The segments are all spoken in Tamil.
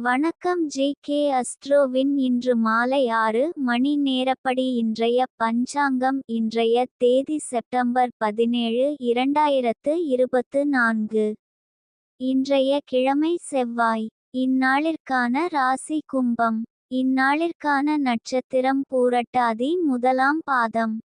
வணக்கம் ஜே.கே. அஸ்ட்ரோவின் இன்று மாலை 6 மணி நேரப்படி இன்றைய பஞ்சாங்கம். இன்றைய தேதி செப்டம்பர் 17, 2024. இன்றைய கிழமை செவ்வாய். இந்நாளிற்கான ராசி கும்பம். இந்நாளிற்கான நட்சத்திரம் பூரட்டாதி முதலாம் பாதம்.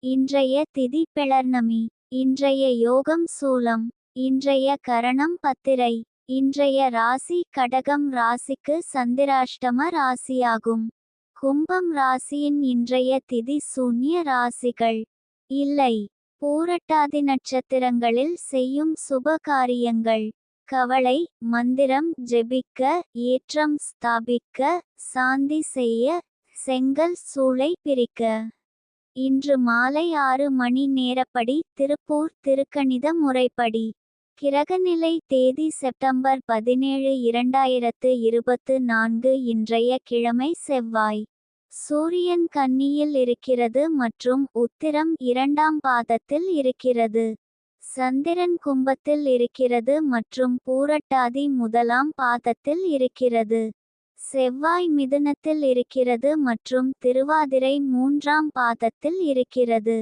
இன்றைய திதி பெளர்ணமி. இன்றைய யோகம் சூலம். இன்றைய கரணம் பத்திரை. இன்றைய ராசி கடகம் ராசிக்கு சந்திராஷ்டம ராசியாகும். கும்பம் ராசியின் இன்றைய திதி சூன்ய ராசிகள் இல்லை. பூரட்டாதி நட்சத்திரங்களில் செய்யும் சுப காரியங்கள்: கவளை மந்திரம் ஜெபிக்க, ஏற்றம் ஸ்தாபிக்க, சாந்தி செய்ய, செங்கல் சூளை பிரிக்க. இன்று மாலை 6 மணி நேரப்படி திருப்பூர் திருக்கணித முறைப்படி. கிரகநிலை தேதி செப்டம்பர் 17, 2024. இன்றைய கிழமை செவ்வாய். சூரியன் கன்னியில் இருக்கிறது மற்றும் உத்திரம் 2ஆம் பாதத்தில் இருக்கிறது. சந்திரன் கும்பத்தில் இருக்கிறது மற்றும் பூரட்டாதி முதலாம் பாதத்தில் இருக்கிறது. செவ்வாய் மிதுனத்தில் இருக்கிறது மற்றும் திருவாதிரை 3ஆம் பாதத்தில் இருக்கிறது.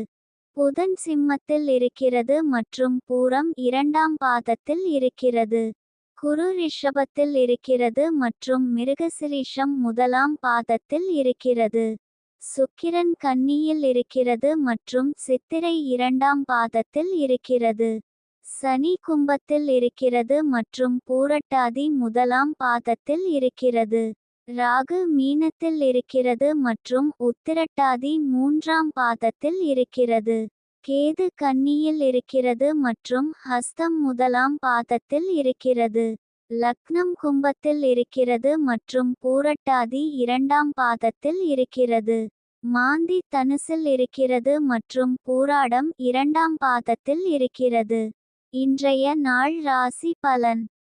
புதன் சிம்மத்தில் இருக்கிறது மற்றும் பூரம் 2ஆம் பாதத்தில் இருக்கிறது. குரு ரிஷபத்தில் இருக்கிறது மற்றும் மிருகசிரீஷம் முதலாம் பாதத்தில் இருக்கிறது. சுக்கிரன் கன்னியில் இருக்கிறது மற்றும் சித்திரை 2ஆம் பாதத்தில் இருக்கிறது. சனி கும்பத்தில் இருக்கிறது மற்றும் பூரட்டாதி முதலாம் பாதத்தில் இருக்கிறது. ராகு மீனத்தில் இருக்கிறது மற்றும் உத்திரட்டாதி 3ஆம் பாதத்தில் இருக்கிறது. கேது கன்னியில் இருக்கிறது மற்றும் ஹஸ்தம் முதலாம் பாதத்தில் இருக்கிறது. லக்னம் கும்பத்தில் இருக்கிறது மற்றும் பூரட்டாதி 2ஆம் பாதத்தில் இருக்கிறது. மாந்தி தனுசில் இருக்கிறது மற்றும் பூராடம் 2ஆம் பாதத்தில் இருக்கிறது. இன்றைய நாள் ராசி பலன்.